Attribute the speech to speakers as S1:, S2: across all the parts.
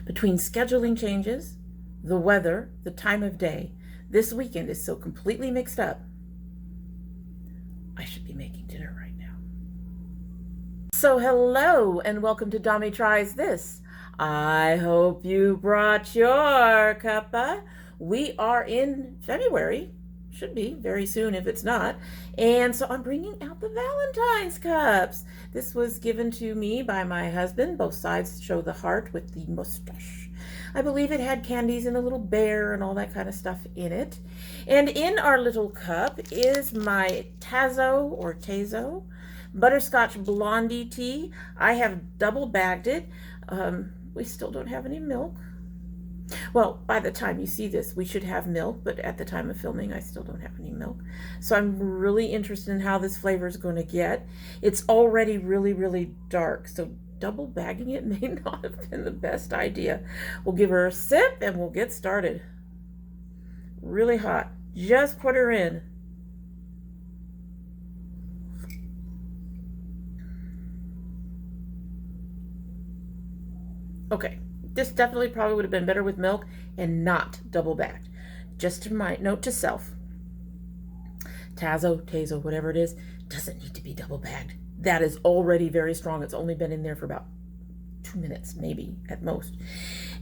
S1: Between scheduling changes, the weather, the time of day, this weekend is so completely mixed up. I should be making dinner right now. So hello and welcome to domytriesthis. I hope you brought your cuppa. We are in February. Should be very soon if it's not. And so I'm bringing out the Valentine's cups. This was given to me by my husband. Both sides show the heart with the mustache. I believe it had candies and a little bear and all that kind of stuff in it. And in our little cup is my Tazo Butterscotch Blondie tea. I have double bagged it. We still don't have any milk. Well, by the time you see this, we should have milk, but at the time of filming, I still don't have any milk. So I'm really interested in how this flavor is going to get. It's already really, really dark, so double bagging it may not have been the best idea. We'll give her a sip and we'll get started. Really hot. Just put her in. Okay. This definitely probably would have been better with milk and not double bagged. Just my note to self. Tazo, whatever it is, doesn't need to be double bagged. That is already very strong. It's only been in there for about 2 minutes, maybe at most.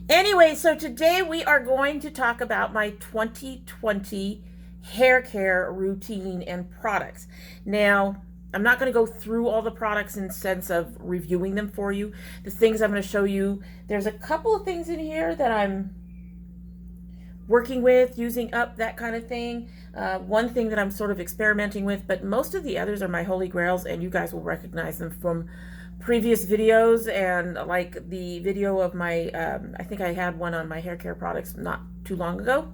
S1: Anyway, so today we are going to talk about my 2020 hair care routine and products. Now, I'm not going to go through all the products in sense of reviewing them for you. The things I'm going to show you, there's a couple of things in here that I'm working with, using up, that kind of thing. One thing that I'm sort of experimenting with, but most of the others are my holy grails, and you guys will recognize them from previous videos, and like the video of my, I think I had one on my hair care products not too long ago.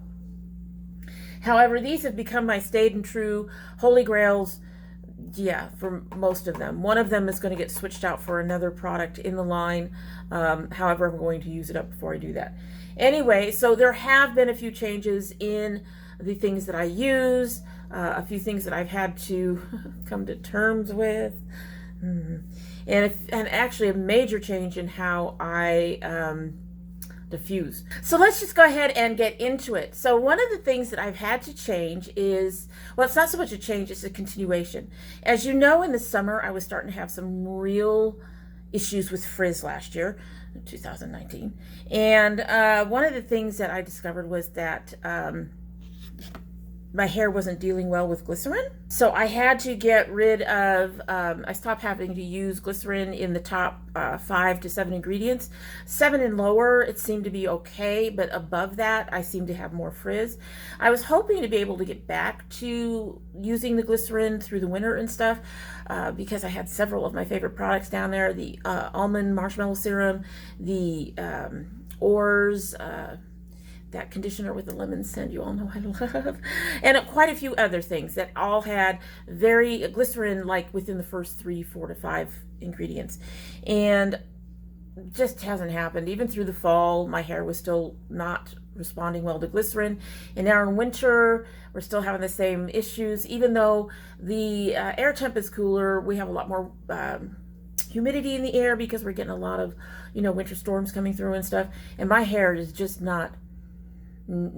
S1: However, these have become my staid and true holy grails. Yeah, for most of them. One of them is going to get switched out for another product in the line. However, I'm going to use it up before I do that. Anyway, so there have been a few changes in the things that I use, a few things that I've had to come to terms with, and actually a major change in how I diffuse. So let's just go ahead and get into it. So one of the things that I've had to change is, well, it's not so much a change, it's a continuation. As you know, in the summer, I was starting to have some real issues with frizz last year, 2019. And one of the things that I discovered was that my hair wasn't dealing well with glycerin. So I had to get rid of, I stopped having to use glycerin in the top 5 to 7 ingredients. 7 and lower, it seemed to be okay, but above that, I seemed to have more frizz. I was hoping to be able to get back to using the glycerin through the winter and stuff, because I had several of my favorite products down there, the almond marshmallow serum, the Oars, that conditioner with the lemon scent you all know I love, and quite a few other things that all had very glycerin, like within the first 3, 4 to 5 ingredients, and just hasn't happened. Even through the fall, my hair was still not responding well to glycerin, and now in winter we're still having the same issues. Even though the air temp is cooler, we have a lot more humidity in the air because we're getting a lot of, you know, winter storms coming through and stuff, and my hair is just not,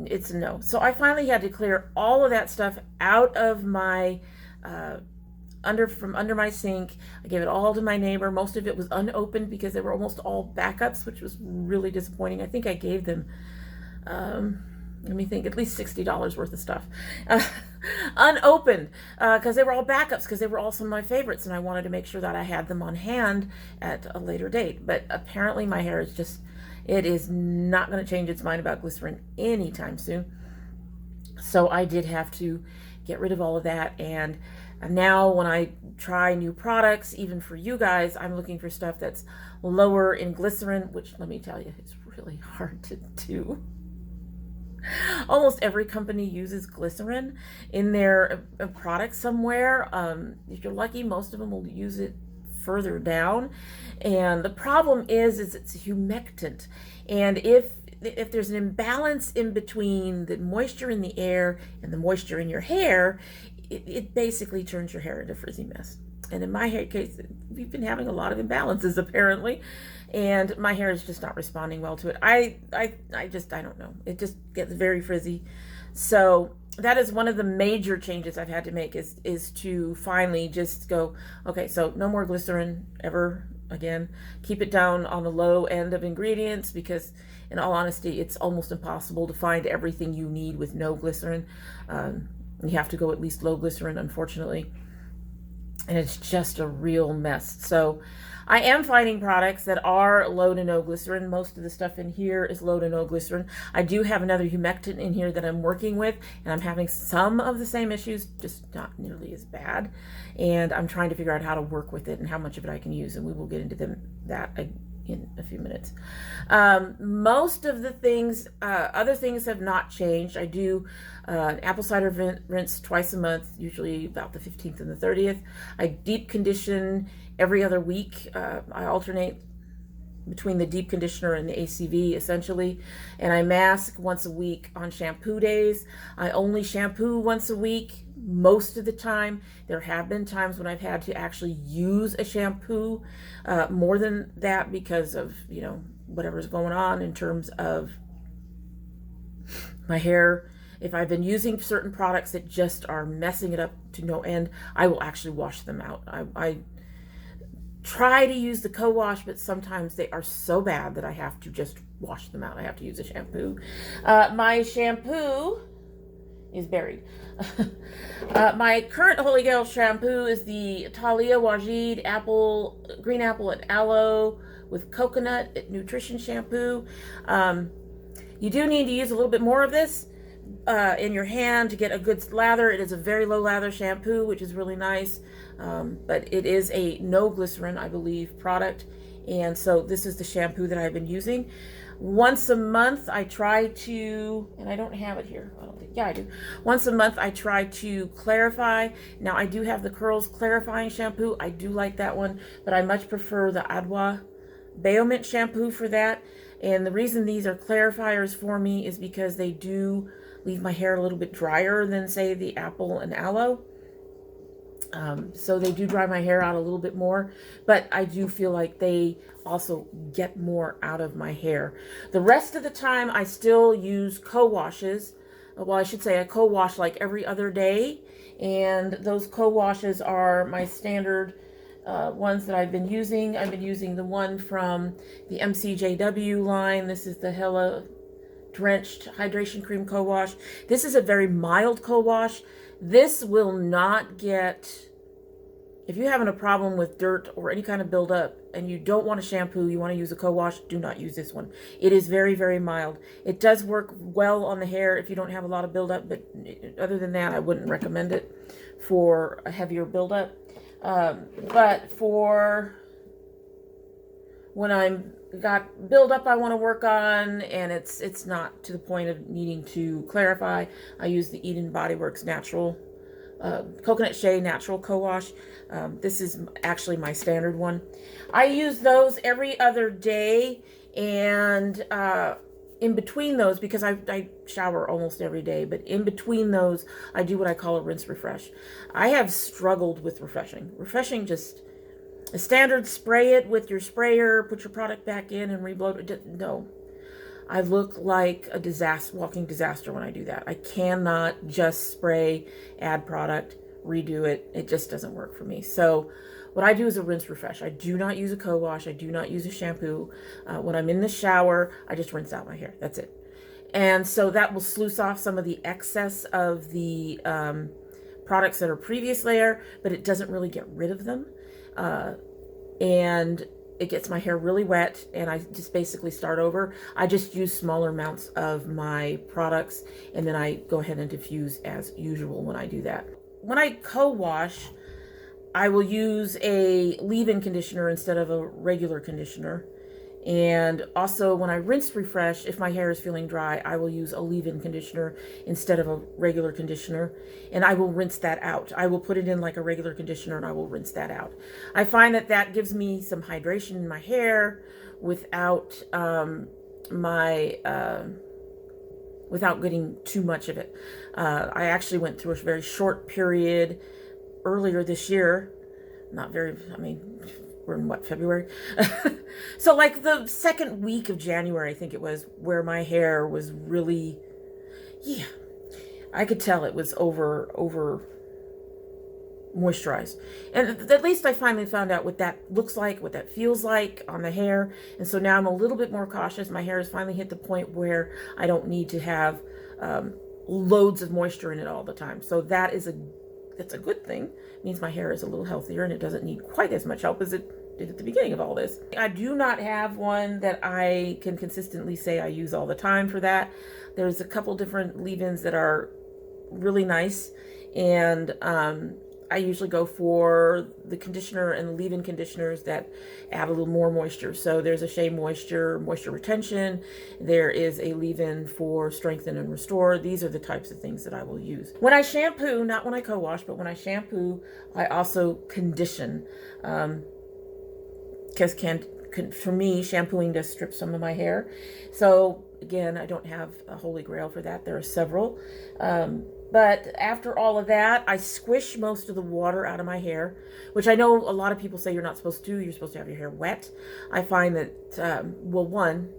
S1: it's a no. So I finally had to clear all of that stuff out of my from under my sink. I gave it all to my neighbor. Most of it was unopened because they were almost all backups, which was really disappointing. I think I gave them let me think, at least $60 worth of stuff unopened, because they were all backups, because they were all some of my favorites, and I wanted to make sure that I had them on hand at a later date. But apparently my hair is just, it is not going to change its mind about glycerin anytime soon. So I did have to get rid of all of that. And now when I try new products, even for you guys, I'm looking for stuff that's lower in glycerin, which, let me tell you, it's really hard to do. Almost every company uses glycerin in their product somewhere. If you're lucky, most of them will use it further down, and the problem is it's humectant, and if there's an imbalance in between the moisture in the air and the moisture in your hair, it basically turns your hair into a frizzy mess. And in my hair case, we've been having a lot of imbalances apparently, and my hair is just not responding well to it. I don't know. It just gets very frizzy. So that is one of the major changes I've had to make is to finally just go, okay, so no more glycerin ever again. Keep it down on the low end of ingredients, because in all honesty, it's almost impossible to find everything you need with no glycerin. You have to go at least low glycerin, unfortunately. And it's just a real mess. So I am finding products that are low to no glycerin. Most of the stuff in here is low to no glycerin. I do have another humectant in here that I'm working with, and I'm having some of the same issues, just not nearly as bad. And I'm trying to figure out how to work with it and how much of it I can use, and we will get into that in a few minutes. Most of the things, other things have not changed. I do an apple cider rinse twice a month, usually about the 15th and the 30th. I deep condition every other week. I alternate between the deep conditioner and the ACV essentially, and I mask once a week on shampoo days. I only shampoo once a week most of the time. There have been times when I've had to actually use a shampoo more than that because of, you know, whatever's going on in terms of my hair. If I've been using certain products that just are messing it up to no end, I will actually wash them out. I try to use the co-wash, but sometimes they are so bad that I have to just wash them out. I have to use a shampoo. My shampoo is buried. My current Holy Grail shampoo is the Thalia Wajid green apple and aloe with coconut nutrition shampoo. You do need to use a little bit more of this in your hand to get a good lather. It is a very low lather shampoo, which is really nice. But it is a no glycerin, I believe, product. And so this is the shampoo that I've been using. Once a month, I try to, and I don't have it here. I don't think, yeah, I do. Once a month, I try to clarify. Now, I do have the Curls Clarifying Shampoo. I do like that one, but I much prefer the Adwa Baomint shampoo for that. And the reason these are clarifiers for me is because they do leave my hair a little bit drier than, say, the apple and aloe. So they do dry my hair out a little bit more, but I do feel like they also get more out of my hair. The rest of the time, I still use co-washes. Well, I should say I co-wash like every other day, and those co-washes are my standard ones that I've been using. I've been using the one from the MCJW line. This is the Hella Drenched Hydration Cream Co-Wash. This is a very mild co-wash. This will not get, if you're having a problem with dirt or any kind of buildup and you don't want a shampoo, you want to use a co-wash, do not use this one. It is very, very mild. It does work well on the hair if you don't have a lot of buildup, but other than that, I wouldn't recommend it for a heavier buildup. But for when I'm got buildup I want to work on, and it's not to the point of needing to clarify, I use the Eden Body Works Natural Coconut Shea Natural Co-Wash. This is actually my standard one. I use those every other day, and in between those, because I shower almost every day, but in between those, I do what I call a rinse refresh. I have struggled with refreshing. Refreshing just a standard spray it with your sprayer, put your product back in and reblow it. No, I look like a walking disaster when I do that. I cannot just spray, add product, redo it. It just doesn't work for me. So what I do is a rinse refresh. I do not use a co-wash. I do not use a shampoo. When I'm in the shower, I just rinse out my hair. That's it. And so that will sluice off some of the excess of the products that are previous layer, but it doesn't really get rid of them. And it gets my hair really wet, and I just basically start over. I just use smaller amounts of my products, and then I go ahead and diffuse as usual when I do that. When I co-wash, I will use a leave-in conditioner instead of a regular conditioner. And also when I rinse refresh, if my hair is feeling dry, I will use a leave-in conditioner instead of a regular conditioner, and I will rinse that out. I will put it in like a regular conditioner and I will rinse that out. I find that that gives me some hydration in my hair without without getting too much of it. I actually went through a very short period earlier this year, not very, I mean, we're in what, February? So like the second week of January, I think it was, where my hair was really, yeah, I could tell it was over moisturized. And at least I finally found out what that looks like, what that feels like on the hair. And so now I'm a little bit more cautious. My hair has finally hit the point where I don't need to have loads of moisture in it all the time. So that's a good thing. It means my hair is a little healthier and it doesn't need quite as much help as it did at the beginning of all this. I do not have one that I can consistently say I use all the time for that. There's a couple different leave-ins that are really nice, and I usually go for the conditioner and the leave-in conditioners that add a little more moisture. So there's a Shea Moisture Retention. There is a leave-in for Strengthen and Restore. These are the types of things that I will use. When I shampoo, not when I co-wash, but when I shampoo, I also condition. Because for me, shampooing does strip some of my hair. So again, I don't have a holy grail for that. There are several. But after all of that, I squish most of the water out of my hair, which I know a lot of people say you're not supposed to. You're supposed to have your hair wet. I find that, well, one,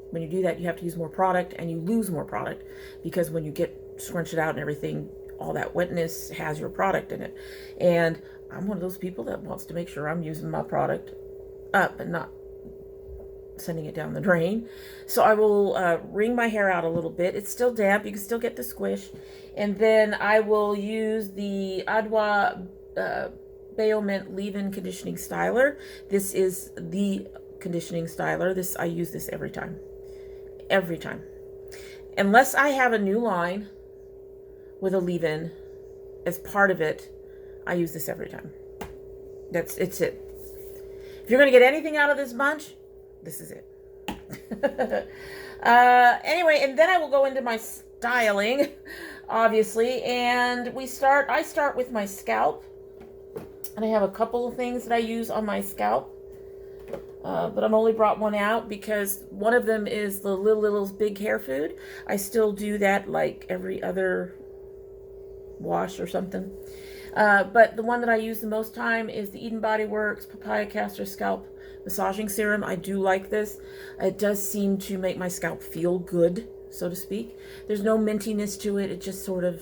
S1: when you do that, you have to use more product and you lose more product, because when you scrunch it out and everything, all that wetness has your product in it. And I'm one of those people that wants to make sure I'm using my product up and not sending it down the drain. So I will wring my hair out a little bit. It's still damp. You can still get the squish. And then I will use the Adwa Baomint Leave-In Conditioning Styler. This is the conditioning styler. I use this every time. Every time. Unless I have a new line with a leave-in as part of it, I use this every time. It's it. If you're going to get anything out of this bunch, this is it. Anyway, and then I will go into my styling, obviously, and I start with my scalp, and I have a couple of things that I use on my scalp, but I'm only brought one out because one of them is the Little's Big Hair Food. I still do that like every other wash or something. But the one that I use the most time is the Eden Body Works Papaya Castor Scalp Massaging Serum. I do like this. It does seem to make my scalp feel good, so to speak. There's no mintiness to it. It just sort of,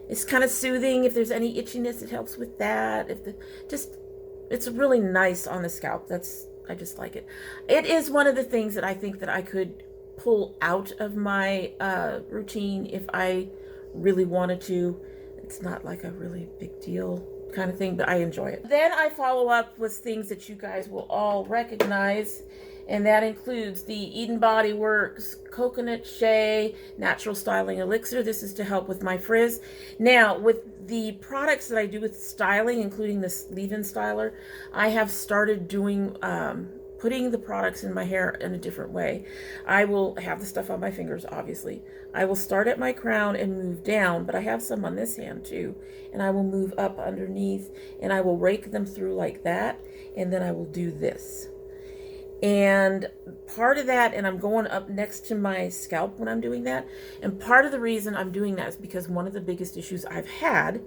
S1: it's kind of soothing. If there's any itchiness, it helps with that. It's really nice on the scalp. I just like it. It is one of the things that I think that I could pull out of my routine if I really wanted to. It's not like a really big deal kind of thing, but I enjoy it. Then I follow up with things that you guys will all recognize, and that includes the Eden Body Works Coconut Shea Natural Styling Elixir. This is to help with my frizz. Now, with the products that I do with styling, including this leave-in styler, I have started doing putting the products in my hair in a different way. I will have the stuff on my fingers, obviously. I will start at my crown and move down, but I have some on this hand too. And I will move up underneath and I will rake them through like that. And then I will do this. And part of that, and I'm going up next to my scalp when I'm doing that. And part of the reason I'm doing that is because one of the biggest issues I've had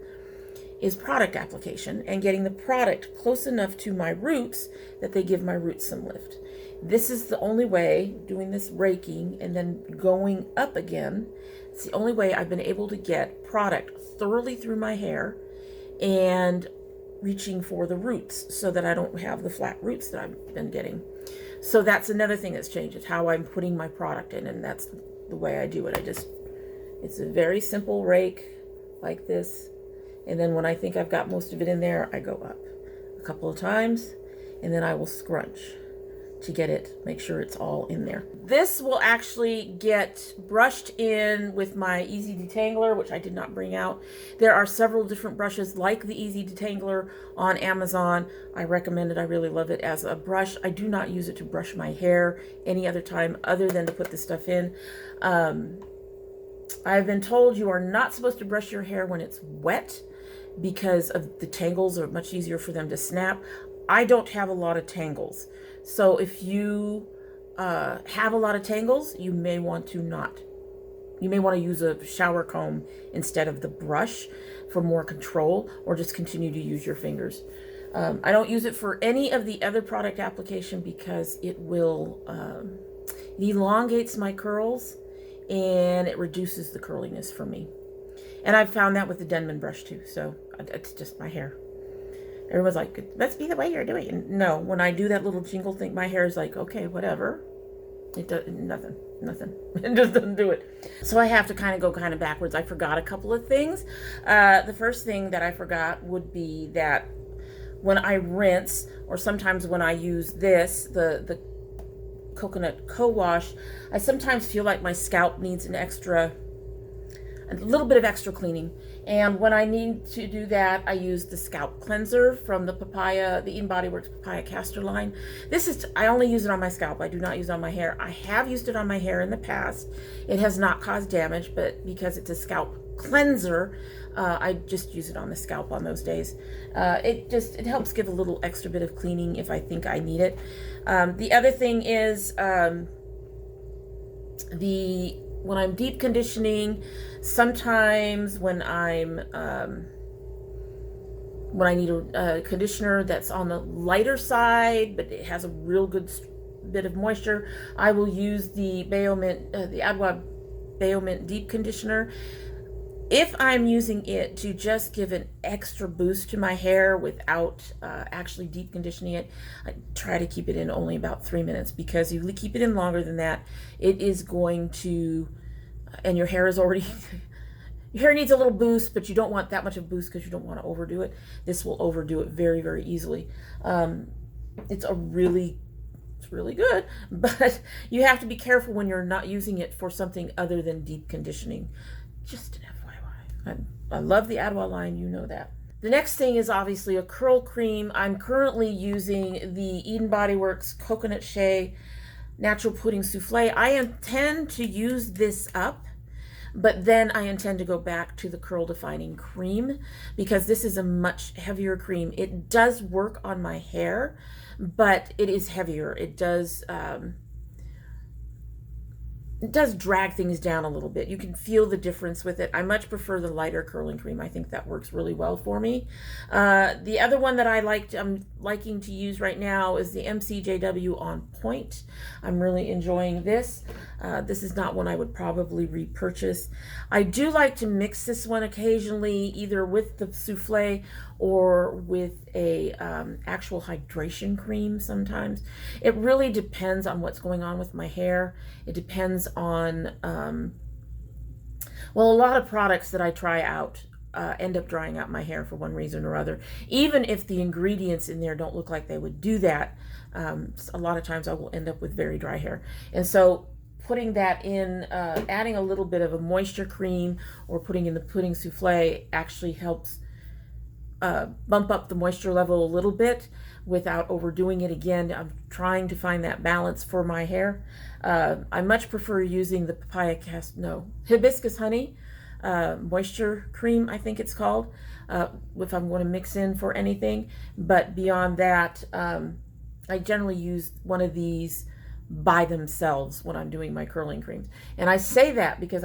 S1: is product application and getting the product close enough to my roots that they give my roots some lift. This is the only way, doing this raking and then going up again, it's the only way I've been able to get product thoroughly through my hair and reaching for the roots so that I don't have the flat roots that I've been getting. So that's another thing that's changed, is how I'm putting my product in, and that's the way I do it. It's a very simple rake like this. And then when I think I've got most of it in there, I go up a couple of times, and then I will scrunch to get it, make sure it's all in there. This will actually get brushed in with my Easy Detangler, which I did not bring out. There are several different brushes like the Easy Detangler on Amazon. I recommend it. I really love it as a brush. I do not use it to brush my hair any other time other than to put this stuff in. I've been told you are not supposed to brush your hair when it's wet, because of the tangles are much easier for them to snap. I don't have a lot of tangles. So if you have a lot of tangles, you may want to not. You may want to use a shower comb instead of the brush for more control, or just continue to use your fingers. I don't use it for any of the other product application because it will, it elongates my curls and it reduces the curliness for me. And I've found that with the Denman brush too. So it's just my hair. Everyone's like, "Let's be the way you're doing it." And no, when I do that little jingle thing, my hair is like, okay, whatever. It does nothing. It just doesn't do it. So I have to kind of backwards. I forgot a couple of things. The first thing that I forgot would be that when I rinse, or sometimes when I use this, the coconut co-wash, I sometimes feel like my scalp needs a little bit of extra cleaning. And when I need to do that, I use the scalp cleanser from the Eden Body Works Papaya Castor line. I only use it on my scalp. I do not use it on my hair. I have used it on my hair in the past. It has not caused damage, but because it's a scalp cleanser, I just use it on the scalp on those days. It helps give a little extra bit of cleaning if I think I need it. The other thing is when I'm deep conditioning, sometimes when I need a conditioner that's on the lighter side, but it has a real good bit of moisture, I will use the Adwa Bayo Mint Deep Conditioner. If I'm using it to just give an extra boost to my hair without actually deep conditioning it, I try to keep it in only about 3 minutes, because if you keep it in longer than that, it is going to, and your hair is already, your hair needs a little boost, but you don't want that much of a boost because you don't want to overdo it. This will overdo it very, very easily. It's really good, but you have to be careful when you're not using it for something other than deep conditioning. Just an FYI. I love the Adwa line, you know that. The next thing is obviously a curl cream. I'm currently using the Eden Body Works Coconut Shea Natural Pudding Souffle. I intend to use this up, but then I intend to go back to the curl defining cream, because this is a much heavier cream. It does work on my hair, but it is heavier. It does drag things down a little bit. You can feel the difference with it. I much prefer the lighter curling cream. I think that works really well for me. The other one that I'm liking to use right now is the MCJW On Point. I'm really enjoying this. This is not one I would probably repurchase. I do like to mix this one occasionally, either with the souffle or with a actual hydration cream sometimes. It really depends on what's going on with my hair. It depends on, well, a lot of products that I try out end up drying out my hair for one reason or other. Even if the ingredients in there don't look like they would do that, a lot of times I will end up with very dry hair. And so putting that in, adding a little bit of a moisture cream or putting in the pudding souffle actually helps bump up the moisture level a little bit without overdoing it. Again, I'm trying to find that balance for my hair. I much prefer using the hibiscus honey moisture cream, I think it's called, if I'm going to mix in for anything. But beyond that, I generally use one of these by themselves when I'm doing my curling creams. And I say that because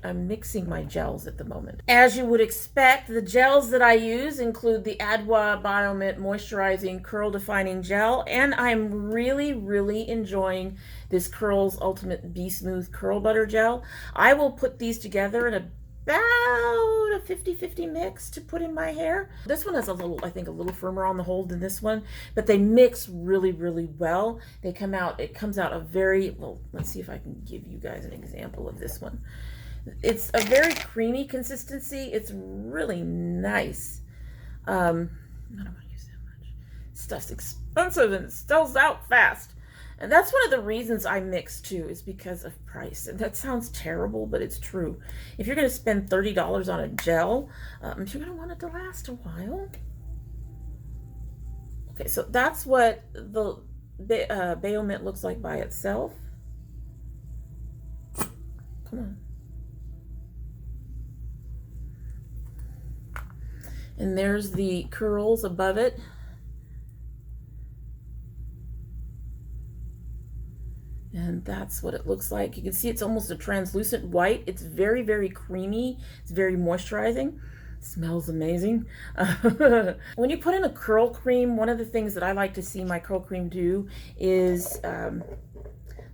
S1: I'm mixing my gels at the moment. As you would expect, the gels that I use include the Adwa Bayo Mint Moisturizing Curl Defining Gel, and I'm really, really enjoying this Curls Ultimate Be Smooth Curl Butter Gel. I will put these together in about a 50-50 mix to put in my hair. This one is I think a little firmer on the hold than this one, but they mix really, really well. It comes out a very, well, let's see if I can give you guys an example of this one. It's a very creamy consistency. It's really nice. I don't want to use that much. Stuff's expensive and it sells out fast. And that's one of the reasons I mix too, is because of price. And that sounds terrible, but it's true. If you're going to spend $30 on a gel, you're going to want it to last a while. Okay, so that's what the Bayo Mint looks like by itself. Come on. And there's the curls above it. And that's what it looks like. You can see it's almost a translucent white. It's very, very creamy. It's very moisturizing. Smells amazing. When you put in a curl cream, one of the things that I like to see my curl cream do is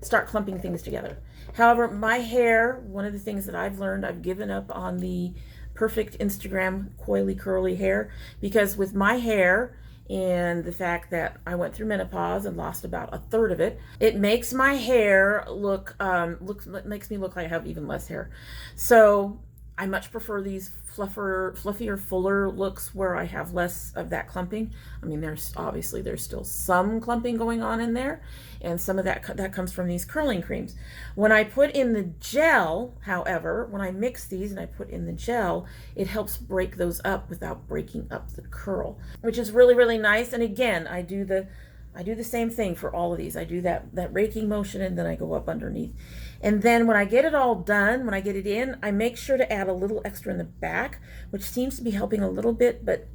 S1: start clumping things together. However, my hair, one of the things that I've learned, I've given up on the perfect Instagram coily curly hair, because with my hair and the fact that I went through menopause and lost about a third of it, it makes my hair look makes me look like I have even less hair. So I much prefer these fluffier, fuller looks where I have less of that clumping. I mean, there's still some clumping going on in there, and some of that comes from these curling creams. When I put in the gel, however, when I mix these and I put in the gel, it helps break those up without breaking up the curl, which is really, really nice. And again, I do the same thing for all of these. I do that raking motion, and then I go up underneath. And then when I get it all done, when I get it in, I make sure to add a little extra in the back, which seems to be helping a little bit, but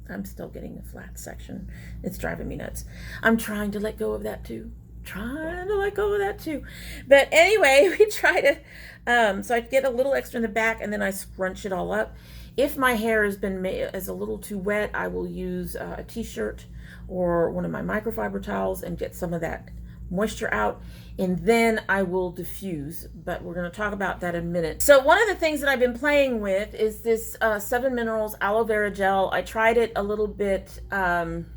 S1: I'm still getting the flat section. It's driving me nuts. I'm trying to let go of that too. But anyway, we try to, so I get a little extra in the back, and then I scrunch it all up. If my hair is a little too wet, I will use a t-shirt or one of my microfiber towels and get some of that moisture out, and then I will diffuse, but we're going to talk about that in a minute. So one of the things that I've been playing with is this 7 Minerals Aloe Vera Gel. I tried it a little bit in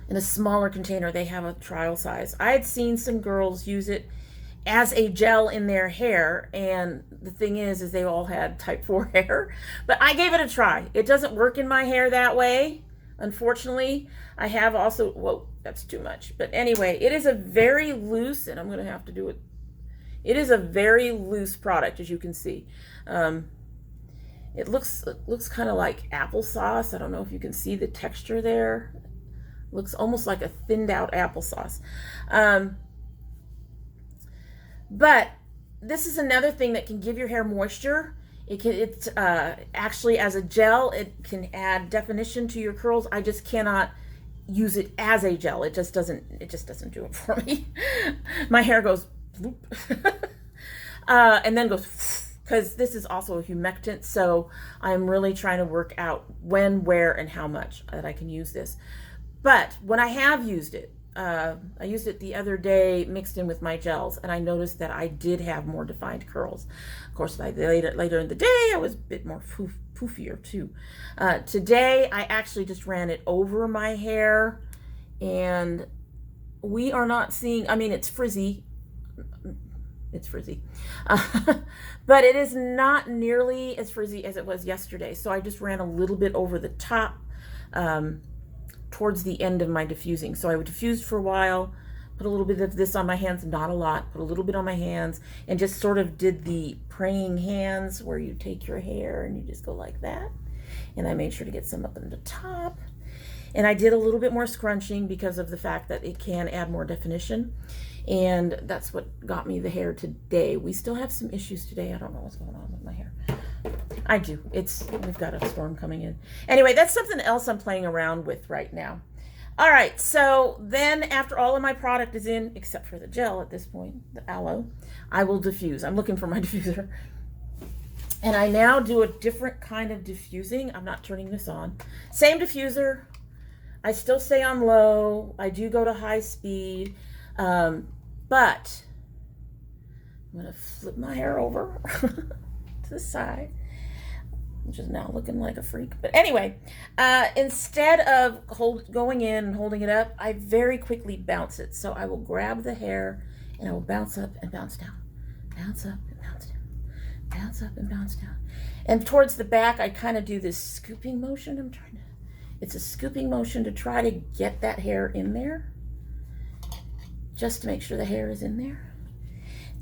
S1: a smaller container. They have a trial size. I had seen some girls use it as a gel in their hair, and the thing is they all had type 4 hair, but I gave it a try. It doesn't work in my hair that way, unfortunately. I have also, whoa, that's too much. But anyway, it is a very loose, and I'm going to have to do it. It is a very loose product, as you can see. It looks kind of like applesauce. I don't know if you can see the texture there. It looks almost like a thinned out applesauce. But this is another thing that can give your hair moisture. It's actually, as a gel, it can add definition to your curls. I just cannot use it as a gel. It just doesn't do it for me. My hair goes bloop. And then goes, because this is also a humectant, so I'm really trying to work out when, where, and how much that I can use this. But when I have used it, I used it the other day mixed in with my gels, and I noticed that I did have more defined curls. Of course, later in the day, I was a bit more poofier too. Today, I actually just ran it over my hair, and we are not seeing, I mean, it's frizzy. It's frizzy. But it is not nearly as frizzy as it was yesterday. So I just ran a little bit over the top towards the end of my diffusing. So I would diffuse for a while, put a little bit of this on my hands, not a lot, put a little bit on my hands, and just sort of did the praying hands where you take your hair and you just go like that. And I made sure to get some up in the top. And I did a little bit more scrunching because of the fact that it can add more definition. And that's what got me the hair today. We still have some issues today. I don't know what's going on with my hair. I do. We've got a storm coming in. Anyway, that's something else I'm playing around with right now. All right, so then after all of my product is in, except for the gel at this point, the aloe, I will diffuse. I'm looking for my diffuser. And I now do a different kind of diffusing. I'm not turning this on. Same diffuser. I still stay on low. I do go to high speed. But I'm going to flip my hair over to the side, which is now looking like a freak. But anyway, instead of going in and holding it up, I very quickly bounce it. So I will grab the hair and I will bounce up and bounce down, bounce up and bounce down, bounce up and bounce down. And towards the back, I kind of do this scooping motion. It's a scooping motion to try to get that hair in there, just to make sure the hair is in there.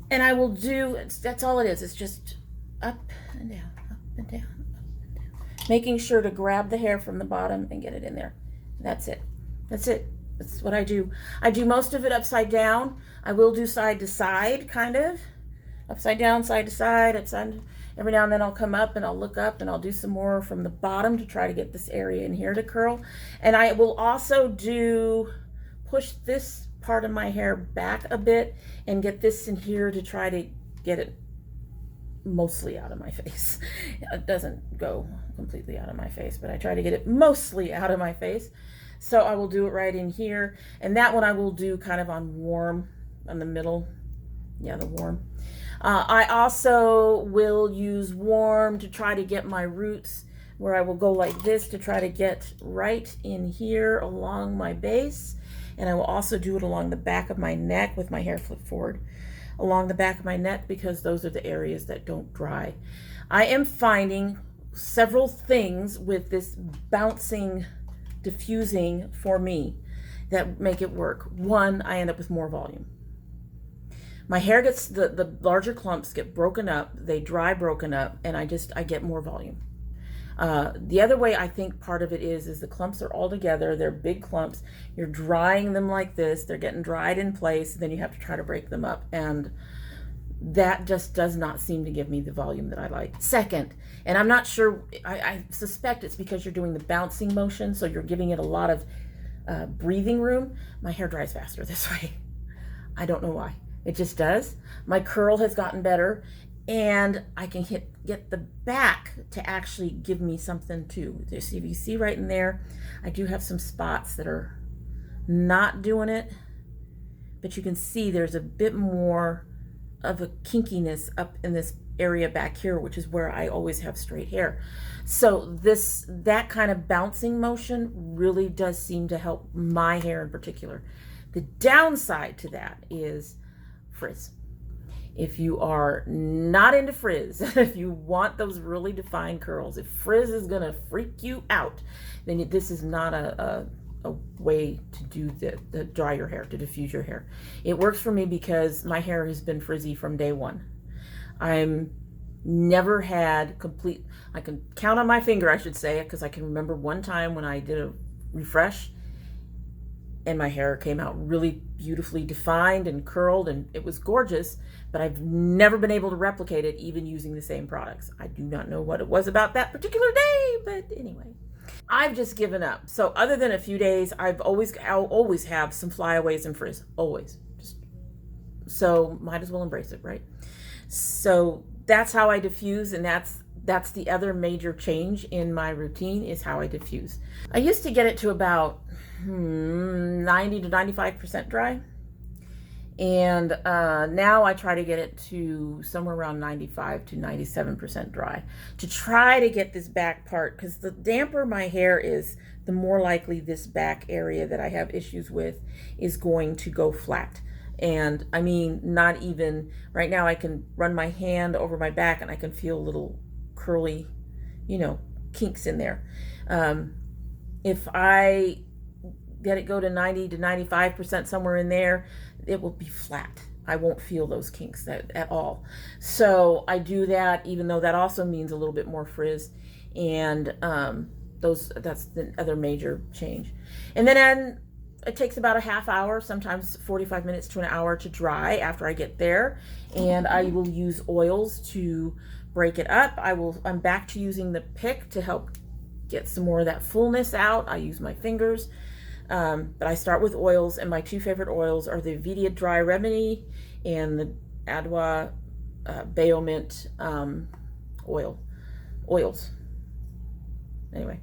S1: And I will do, that's all it is. It's just up and down, up and down, up and down. Making sure to grab the hair from the bottom and get it in there. That's it. That's it. That's what I do. I do most of it upside down. I will do side to side, kind of. Upside down, side to side, upside. Every now and then I'll come up and I'll look up and I'll do some more from the bottom to try to get this area in here to curl. And I will also push this part of my hair back a bit and get this in here to try to get it mostly out of my face. It doesn't go completely out of my face, but I try to get it mostly out of my face. So I will do it right in here. And that one I will do kind of on warm, on the middle. Yeah, the warm. I also will use warm to try to get my roots, where I will go like this to try to get right in here along my base. And I will also do it along the back of my neck with my hair flipped forward, along the back of my neck, because those are the areas that don't dry. I am finding several things with this bouncing diffusing for me that make it work. One, I end up with more volume. My hair gets, the larger clumps get broken up, they dry broken up, and I get more volume. The other way I think part of it is the clumps are all together, they're big clumps, you're drying them like this, they're getting dried in place, then you have to try to break them up, and that just does not seem to give me the volume that I like. Second, and I'm not sure, I suspect it's because you're doing the bouncing motion, so you're giving it a lot of breathing room. My hair dries faster this way. I don't know why. It just does. My curl has gotten better, and I can get the back to actually give me something too. If you see right in there, I do have some spots that are not doing it, but you can see there's a bit more of a kinkiness up in this area back here, which is where I always have straight hair. So that kind of bouncing motion really does seem to help my hair in particular. The downside to that is frizz. If you are not into frizz, if you want those really defined curls, if frizz is gonna freak you out, then this is not a way to do the dry your hair, to diffuse your hair. It works for me because my hair has been frizzy from day one. I'm never had complete, I can count on my finger, I should say, because I can remember one time when I did a refresh and my hair came out really beautifully defined and curled, and it was gorgeous, but I've never been able to replicate it even using the same products. I do not know what it was about that particular day, but anyway. I've just given up. So other than a few days, I'll always have some flyaways and frizz, always. So might as well embrace it, right? So that's how I diffuse, and that's the other major change in my routine, is how I diffuse. I used to get it to about 90 to 95% dry, and now I try to get it to somewhere around 95 to 97% dry to try to get this back part, because the damper my hair is, the more likely this back area that I have issues with is going to go flat. And I mean, not even right now, I can run my hand over my back and I can feel little curly, kinks in there. If I let it go to 90 to 95%, somewhere in there, it will be flat. I won't feel those kinks at all. So I do that, even though that also means a little bit more frizz, and that's the other major change. And then it takes about a half hour, sometimes 45 minutes to an hour to dry after I get there, and I will use oils to break it up. I'm back to using the pick to help get some more of that fullness out. I use my fingers. But I start with oils, and my two favorite oils are the Vidia Dry Remedy and the Adwa Baomint oils. Anyway,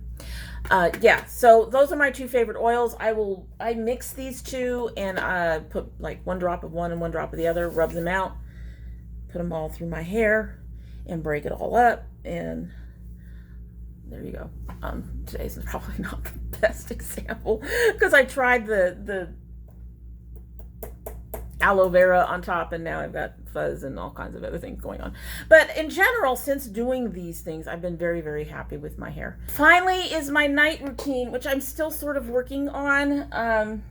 S1: yeah, so those are my two favorite oils. I mix these two and put like 1 drop of one and 1 drop of the other, rub them out, put them all through my hair, and break it all up, and there you go. Today's probably not the best example because I tried the aloe vera on top, and now I've got fuzz and all kinds of other things going on. But in general, since doing these things, I've been very, very happy with my hair. Finally is my night routine, which I'm still sort of working on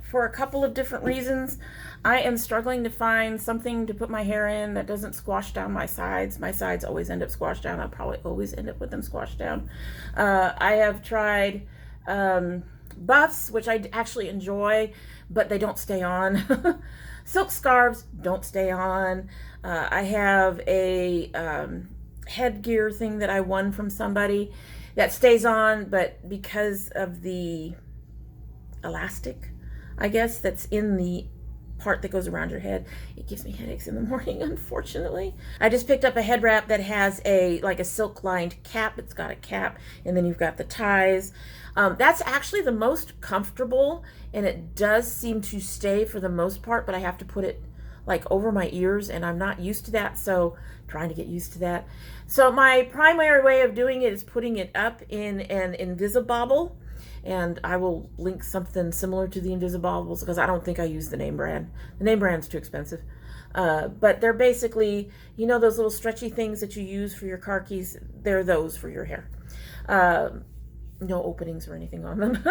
S1: for a couple of different reasons. I am struggling to find something to put my hair in that doesn't squash down my sides. My sides always end up squashed down. I'll probably always end up with them squashed down. I have tried buffs, which I actually enjoy, but they don't stay on. Silk scarves don't stay on. I have a headgear thing that I won from somebody that stays on, but because of the elastic, I guess, that's in the part that goes around your head. It gives me headaches in the morning, unfortunately. I just picked up a head wrap that has like a silk lined cap. It's got a cap, and then you've got the ties. That's actually the most comfortable, and it does seem to stay for the most part, but I have to put it like over my ears, and I'm not used to that, so I'm trying to get used to that. So my primary way of doing it is putting it up in an Invisibobble, and I will link something similar to the Invisibobbles because I don't think I use the name brand. The name brand's too expensive. But they're basically, you know, those little stretchy things that you use for your car keys. They're those for your hair. No openings or anything on them.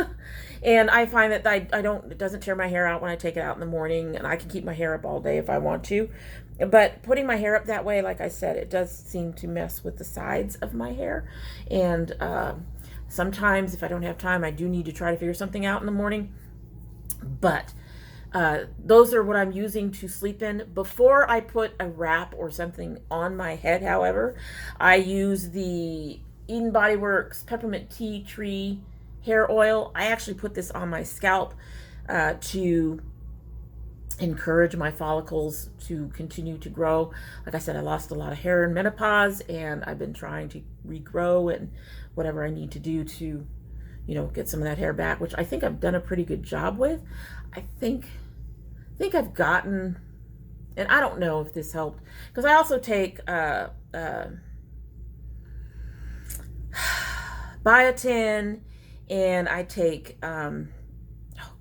S1: And I find that it doesn't tear my hair out when I take it out in the morning, and I can keep my hair up all day if I want to. But putting my hair up that way, like I said, it does seem to mess with the sides of my hair. And sometimes if I don't have time, I do need to try to figure something out in the morning. But those are what I'm using to sleep in. Before I put a wrap or something on my head, however, I use the Eden Body Works Peppermint Tea Tree Hair Oil. I actually put this on my scalp to encourage my follicles to continue to grow. Like I said, I lost a lot of hair in menopause, and I've been trying to regrow and whatever I need to do to, you know, get some of that hair back, which I think I've done a pretty good job with. I think I've gotten, and I don't know if this helped, because I also take biotin, and I take oh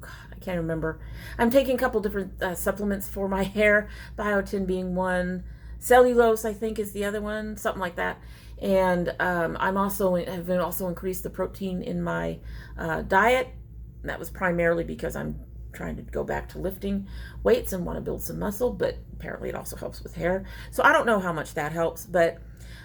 S1: god, I can't remember. I'm taking a couple different supplements for my hair, biotin being one, cellulose I think is the other one, something like that. And have also increased the protein in my diet. And that was primarily because I'm trying to go back to lifting weights and want to build some muscle, but apparently it also helps with hair. So I don't know how much that helps, but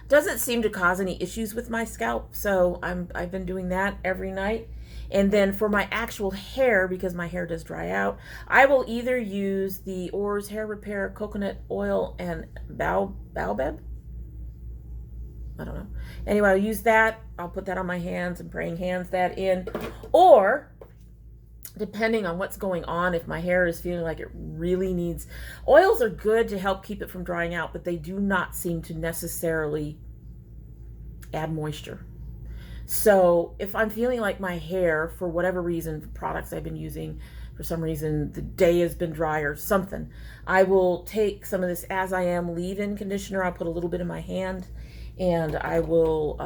S1: doesn't seem to cause any issues with my scalp. So I've been doing that every night. And then for my actual hair, because my hair does dry out, I will either use the Oars Hair Repair Coconut Oil and Baobab. I don't know. Anyway, I'll use that. I'll put that on my hands and praying hands that in. Or, depending on what's going on, if my hair is feeling like it really needs, oils are good to help keep it from drying out, but they do not seem to necessarily add moisture. So if I'm feeling like my hair, for whatever reason, products I've been using, for some reason the day has been dry or something, I will take some of this As I Am leave-in conditioner. I'll put a little bit in my hand, and I will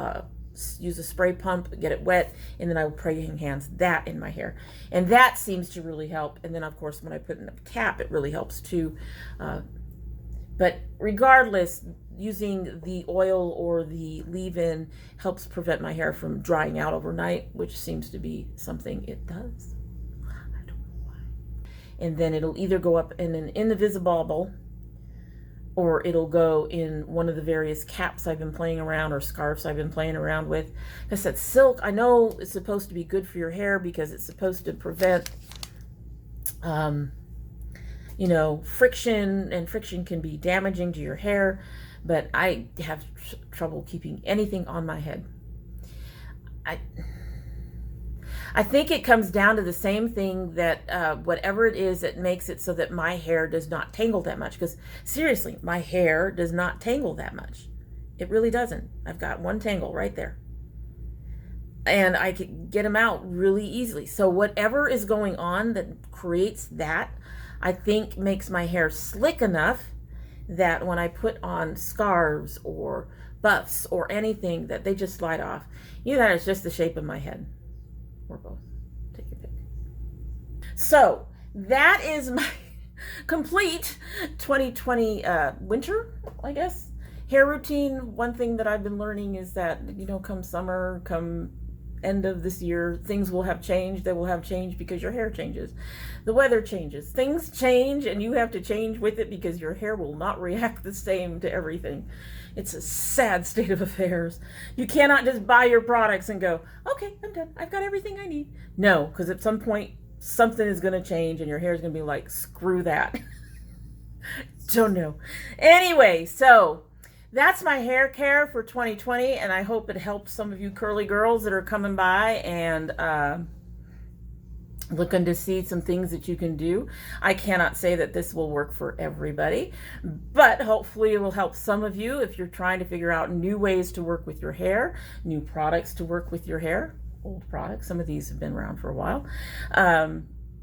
S1: use a spray pump, get it wet, and then I will praying hands that in my hair. And that seems to really help. And then, of course, when I put in the cap, it really helps too. But regardless, using the oil or the leave-in helps prevent my hair from drying out overnight, which seems to be something it does. I don't know why. And then it'll either go up in an Invisibobble, or it'll go in one of the various caps I've been playing around, or scarves I've been playing around with. Like I said, silk, I know it's supposed to be good for your hair because it's supposed to prevent you know, friction, and friction can be damaging to your hair, but I have trouble keeping anything on my head. I think it comes down to the same thing, that whatever it is that makes it so that my hair does not tangle that much, because seriously, my hair does not tangle that much. It really doesn't. I've got one tangle right there, and I can get them out really easily. So whatever is going on that creates that, I think makes my hair slick enough that when I put on scarves or buffs or anything, that they just slide off. Either that or it's just the shape of my head, or both. Take your pick. So that is my complete 2020 winter, I guess, hair routine. One thing that I've been learning is that, you know, come summer, come end of this year, things will have changed. They will have changed because your hair changes. The weather changes. Things change, and you have to change with it because your hair will not react the same to everything. It's a sad state of affairs. You cannot just buy your products and go, okay, I'm done. I've got everything I need. No, because at some point, something is going to change and your hair is going to be like, screw that. Don't know. Anyway, so that's my hair care for 2020, and I hope it helps some of you curly girls that are coming by and looking to see some things that you can do. I cannot say that this will work for everybody, but hopefully it will help some of you if you're trying to figure out new ways to work with your hair, new products to work with your hair, old products. Some of these have been around for a while.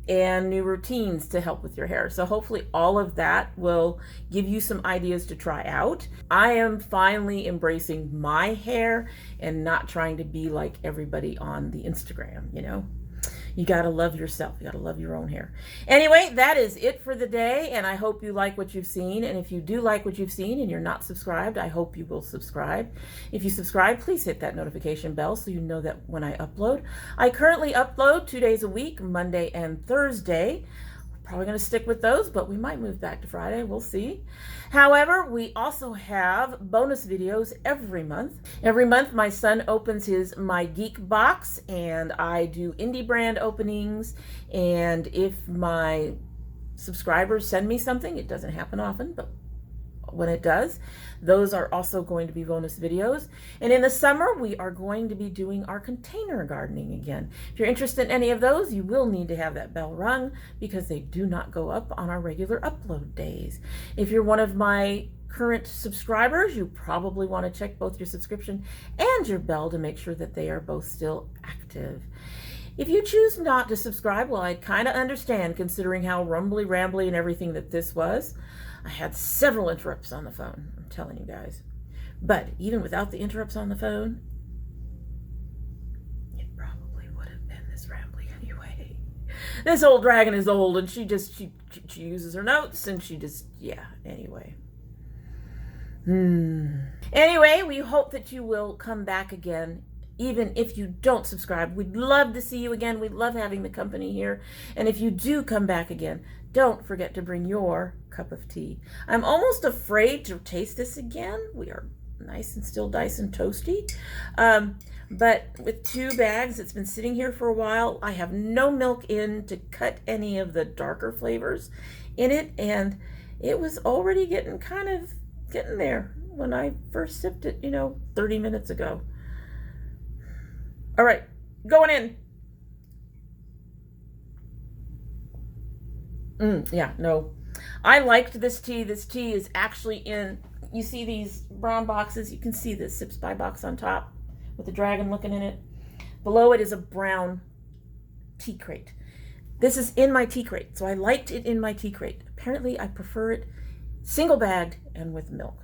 S1: And new routines to help with your hair. So hopefully all of that will give you some ideas to try out. I am finally embracing my hair and not trying to be like everybody on the Instagram, you know? You gotta love yourself. You gotta love your own hair. Anyway, that is it for the day, and I hope you like what you've seen. And if you do like what you've seen and you're not subscribed, I hope you will subscribe. If you subscribe, please hit that notification bell so you know that when I upload. I currently upload 2 days a week, Monday and Thursday. Probably going to stick with those, but we might move back to Friday. We'll see. However, we also have bonus videos every month. Every month, my son opens his My Geek box, and I do indie brand openings. And if my subscribers send me something, it doesn't happen often, but when it does, those are also going to be bonus videos. And in the summer, we are going to be doing our container gardening again. If you're interested in any of those, you will need to have that bell rung because they do not go up on our regular upload days. If you're one of my current subscribers, you probably want to check both your subscription and your bell to make sure that they are both still active. If you choose not to subscribe, well, I kind of understand considering how rumbly, rambly and everything that this was. I had several interrupts on the phone, I'm telling you guys. But even without the interrupts on the phone, it probably would have been this rambly anyway. This old dragon is old, and she uses her notes, and she just, yeah, anyway. Anyway, we hope that you will come back again. Even if you don't subscribe, we'd love to see you again. We love having the company here. And if you do come back again, don't forget to bring your cup of tea. I'm almost afraid to taste this again. We are nice and still Dyson toasty. But with 2 bags, it's been sitting here for a while. I have no milk in to cut any of the darker flavors in it. And it was already getting there when I first sipped it, 30 minutes ago. All right, going in. Yeah, no. I liked this tea. This tea is actually in, you see these brown boxes? You can see the Sips by box on top with the dragon looking in it. Below it is a brown tea crate. This is in my tea crate, so I liked it in my tea crate. Apparently, I prefer it single bagged and with milk.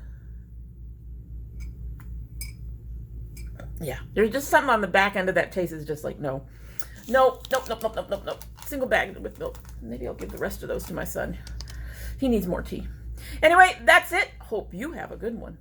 S1: Yeah, there's just something on the back end of that taste is just like, no. Nope. Single bag with milk. Maybe I'll give the rest of those to my son. He needs more tea. Anyway, that's it. Hope you have a good one.